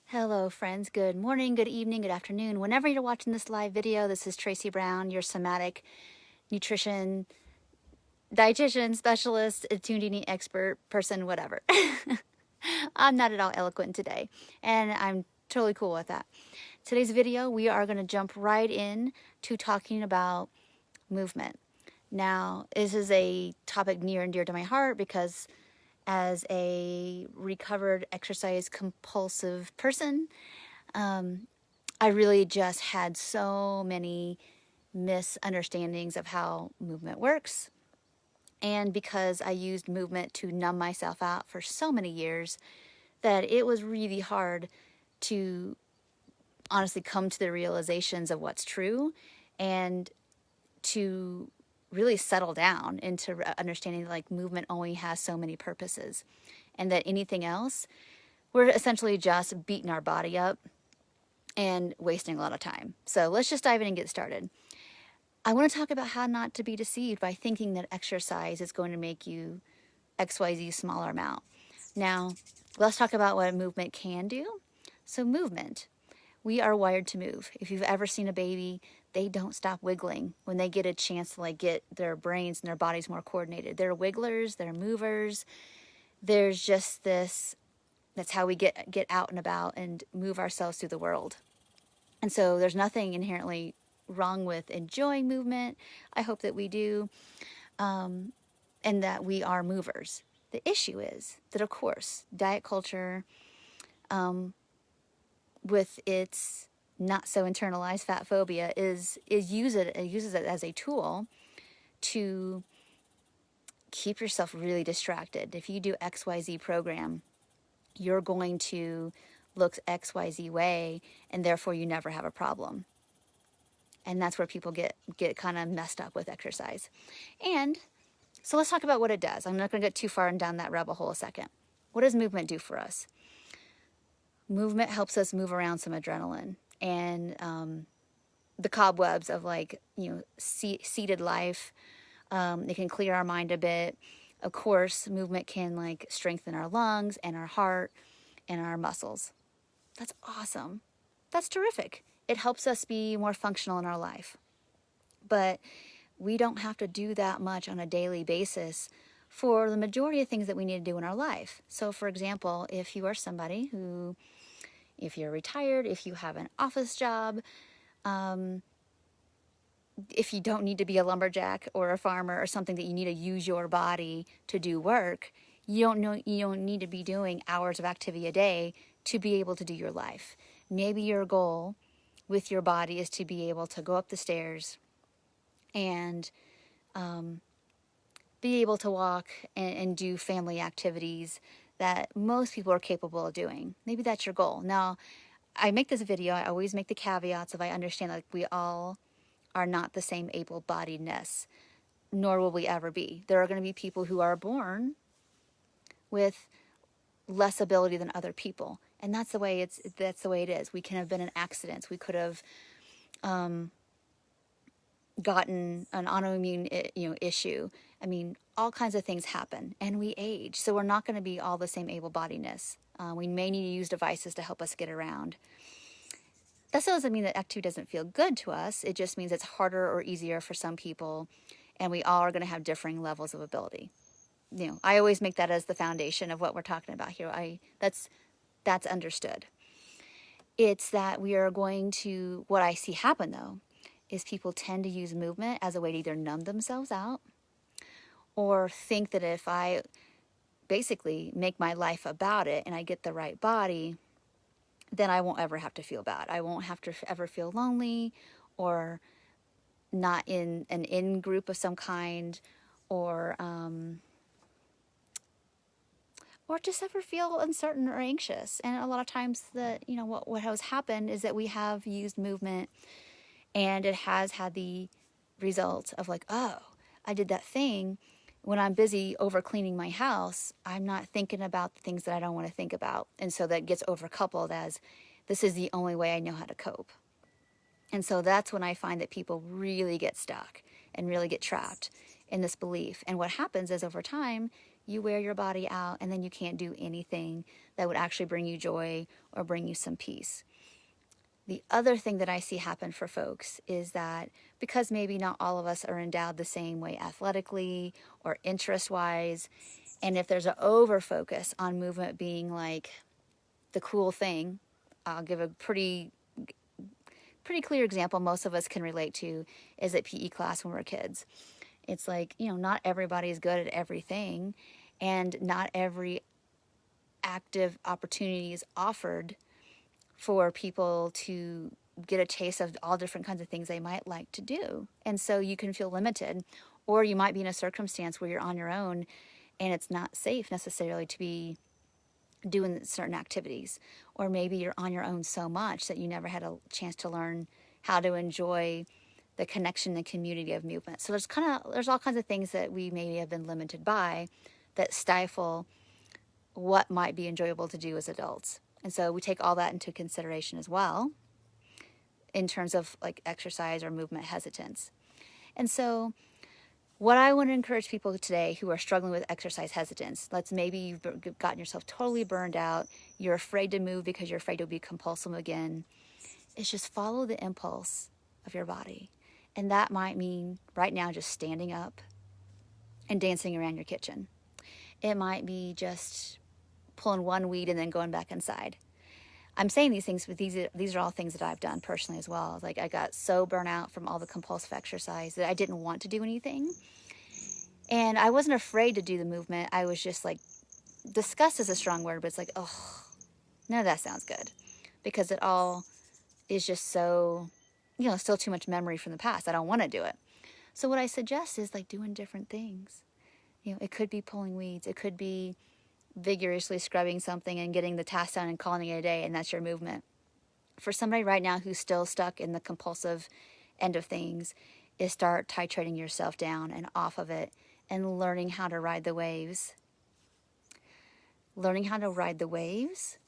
Hello friends, good morning, good evening, good afternoon. Whenever you're watching this live video, this is Tracy Brown, your somatic nutrition, dietitian specialist, attuned eating expert, person, whatever. I'm not at all eloquent today, and I'm totally cool with that. Today's video, we are going to jump right in to talking about movement. Now, this is a topic near and dear to my heart because as a recovered exercise compulsive person, I really just had so many misunderstandings of how movement works. And because I used movement to numb myself out for so many years, that it was really hard to honestly come to the realizations of what's true and to really settle down into understanding that like movement only has so many purposes and that anything else, we're essentially just beating our body up and wasting a lot of time. So let's just dive in and get started. I want to talk about how not to be deceived by thinking that exercise is going to make you XYZ smaller amount. Now, let's talk about what movement can do. So movement, we are wired to move. If you've ever seen a baby, they don't stop wiggling when they get a chance to like get their brains and their bodies more coordinated. They're wigglers, they're movers. There's just this, that's how we get out and about and move ourselves through the world. And so there's nothing inherently wrong with enjoying movement. I hope that we do, and that we are movers. The issue is that, of course, diet culture, with its not so internalized fat phobia, uses it as a tool to keep yourself really distracted. If you do XYZ program, you're going to look XYZ way, and therefore you never have a problem. And that's where people get kind of messed up with exercise. And so let's talk about what it does. I'm not going to get too far down that rabbit hole a second. What does movement do for us? Movement helps us move around some adrenaline and the cobwebs of seated life. It can clear our mind a bit. Of course, movement can like strengthen our lungs and our heart and our muscles. That's awesome. That's terrific. It helps us be more functional in our life. But we don't have to do that much on a daily basis for the majority of things that we need to do in our life. So, for example, if you are somebody who, if you're retired, if you have an office job, if you don't need to be a lumberjack or a farmer or something that you need to use your body to do work, you don't need to be doing hours of activity a day to be able to do your life. Maybe your goal with your body is to be able to go up the stairs and be able to walk and do family activities that most people are capable of doing. Maybe that's your goal. Now, I make this video, I always make the caveats of I understand like we all are not the same able-bodiedness, nor will we ever be. There are going to be people who are born with less ability than other people, and that's the way it is. We can have been in accidents. We could have gotten an autoimmune issue. I mean, all kinds of things happen, and we age, so we're not going to be all the same able-bodiedness. We may need to use devices to help us get around. That still doesn't mean that activity doesn't feel good to us. It just means it's harder or easier for some people, and we all are going to have differing levels of ability. I always make that as the foundation of what we're talking about here. That's understood. It's that we are going to, what I see happen though, is people tend to use movement as a way to either numb themselves out or think that if I basically make my life about it and I get the right body, then I won't ever have to feel bad. I won't have to ever feel lonely or not in an in-group of some kind or just ever feel uncertain or anxious. And a lot of times what has happened is that we have used movement and it has had the result of like, oh, I did that thing. When I'm busy over cleaning my house, I'm not thinking about the things that I don't want to think about. And so that gets overcoupled as this is the only way I know how to cope. And so that's when I find that people really get stuck and really get trapped in this belief. And what happens is over time, you wear your body out, and then you can't do anything that would actually bring you joy or bring you some peace. The other thing that I see happen for folks is that because maybe not all of us are endowed the same way athletically or interest-wise, and if there's an over-focus on movement being like the cool thing, I'll give a pretty clear example most of us can relate to is at PE class when we're kids. It's like, not everybody is good at everything, and not every active opportunity is offered for people to get a taste of all different kinds of things they might like to do. And so you can feel limited, or you might be in a circumstance where you're on your own and it's not safe necessarily to be doing certain activities. Or maybe you're on your own so much that you never had a chance to learn how to enjoy the connection and community of movement. So there's all kinds of things that we maybe have been limited by that stifle what might be enjoyable to do as adults. And so we take all that into consideration as well in terms of like exercise or movement hesitance. And so what I want to encourage people today who are struggling with exercise hesitance, maybe you've gotten yourself totally burned out, you're afraid to move because you're afraid to be compulsive again, is just follow the impulse of your body. And that might mean right now just standing up and dancing around your kitchen. It might be just pulling one weed and then going back inside. I'm saying these things, but these are all things that I've done personally as well. Like I got so burnt out from all the compulsive exercise that I didn't want to do anything. And I wasn't afraid to do the movement. I was just like, disgust is a strong word, but it's like, oh, none of that sounds good. Because it all is just so, still too much memory from the past. I don't want to do it. So what I suggest is like doing different things. It could be pulling weeds. It could be vigorously scrubbing something and getting the task done and calling it a day, and that's your movement. For somebody right now who's still stuck in the compulsive end of things, is start titrating yourself down and off of it and learning how to ride the waves. Learning how to ride the waves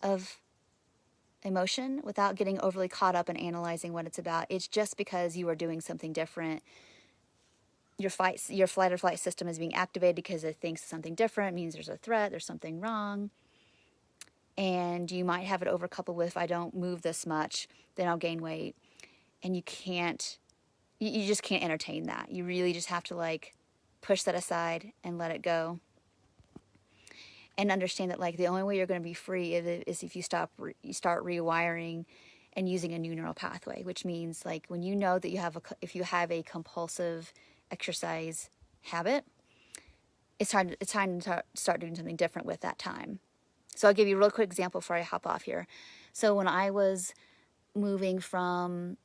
of emotion without getting overly caught up in analyzing what it's about. It's just because you are doing something different. Your flight or flight system is being activated because it thinks something different means there's a threat, there's something wrong. And you might have it overcoupled with, if I don't move this much, then I'll gain weight. And you just can't entertain that. You really just have to like push that aside and let it go. And understand that like the only way you're going to be free is if you start rewiring and using a new neural pathway, which means like when you know that if you have a compulsive exercise habit, it's time to start doing something different with that time. So I'll give you a real quick example before I hop off here. So when I was moving from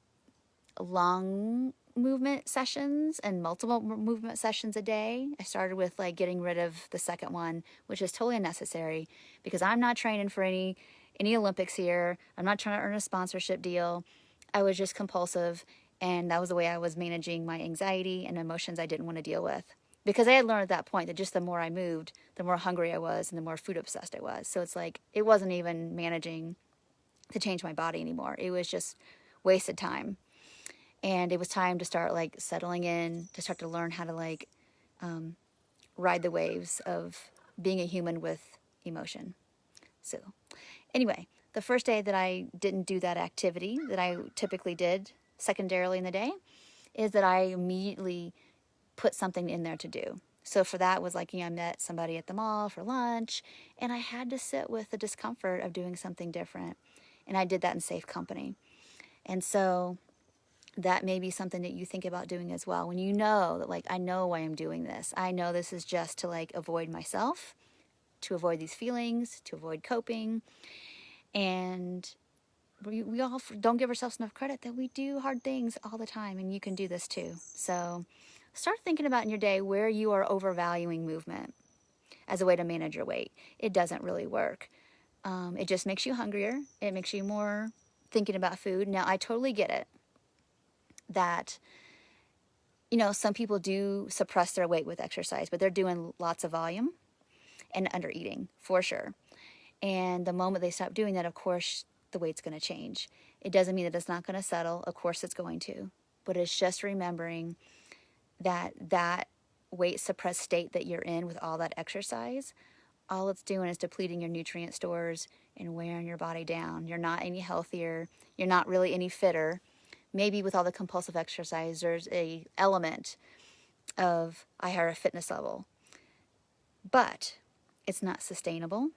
long movement sessions and multiple movement sessions a day, I started with like getting rid of the second one, which is totally unnecessary because I'm not training for any Olympics here. I'm not trying to earn a sponsorship deal. I was just compulsive. And that was the way I was managing my anxiety and emotions I didn't want to deal with. Because I had learned at that point that just the more I moved, the more hungry I was and the more food obsessed I was. So it's like, it wasn't even managing to change my body anymore. It was just wasted time. And it was time to start like settling in, to start to learn how to like ride the waves of being a human with emotion. So anyway, the first day that I didn't do that activity that I typically did secondarily in the day is that I immediately put something in there to do. So for that was like, I met somebody at the mall for lunch and I had to sit with the discomfort of doing something different. And I did that in safe company. And so that may be something that you think about doing as well. When you know that like, I know why I'm doing this. I know this is just to like avoid myself, to avoid these feelings, to avoid coping. And we all don't give ourselves enough credit that we do hard things all the time, and you can do this too. So start thinking about in your day where you are overvaluing movement as a way to manage your weight. It doesn't really work. It just makes you hungrier. It makes you more thinking about food. Now, I totally get it that, some people do suppress their weight with exercise, but they're doing lots of volume and under eating for sure. And the moment they stop doing that, of course, the weight's going to change. It doesn't mean that it's not going to settle. Of course it's going to. But it's just remembering that weight suppressed state that you're in with all that exercise, all it's doing is depleting your nutrient stores and wearing your body down. You're not any healthier. You're not really any fitter. Maybe with all the compulsive exercise, there's a element of a higher fitness level, but it's not sustainable.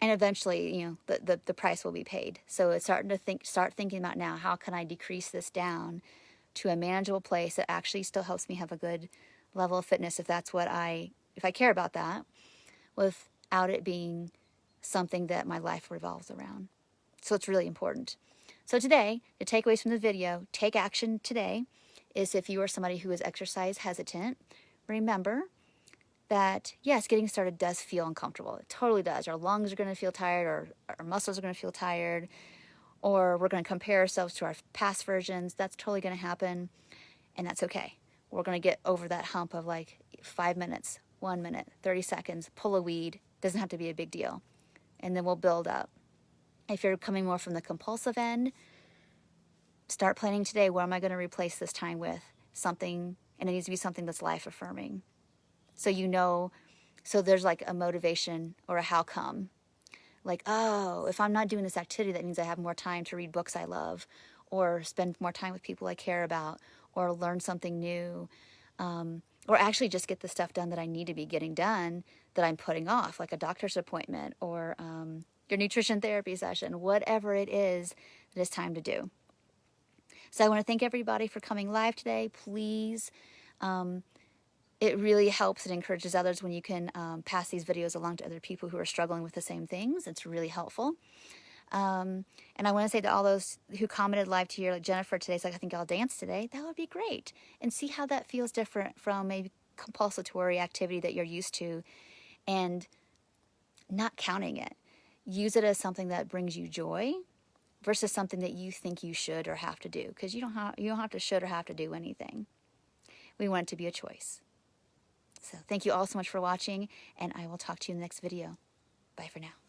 And eventually, you know, the price will be paid. So it's start thinking about now, how can I decrease this down to a manageable place that actually still helps me have a good level of fitness, if that's what if I care about that, without it being something that my life revolves around. So it's really important. So today, the takeaways from the video, take action today, is if you are somebody who is exercise hesitant, remember that, yes, getting started does feel uncomfortable. It totally does. Our lungs are going to feel tired, or our muscles are going to feel tired, or we're going to compare ourselves to our past versions. That's totally going to happen, and that's okay. We're going to get over that hump of like 5 minutes, 1 minute, 30 seconds, pull a weed. Doesn't have to be a big deal. And then we'll build up. If you're coming more from the compulsive end, start planning today, what am I going to replace this time with? Something, and it needs to be something that's life-affirming. So you know, so there's like a motivation or a how come. Like, oh, if I'm not doing this activity, that means I have more time to read books I love, or spend more time with people I care about, or learn something new, or actually just get the stuff done that I need to be getting done that I'm putting off, like a doctor's appointment or your nutrition therapy session, whatever it is that it's time to do. So I want to thank everybody for coming live today. Please, it really helps and encourages others when you can pass these videos along to other people who are struggling with the same things. It's really helpful. And I want to say to all those who commented live to you, like Jennifer today's like, I think I'll dance today. That would be great. And see how that feels different from a compulsory activity that you're used to, and not counting it. Use it as something that brings you joy versus something that you think you should or have to do, because you don't have to should or have to do anything. We want it to be a choice. So thank you all so much for watching, and I will talk to you in the next video. Bye for now.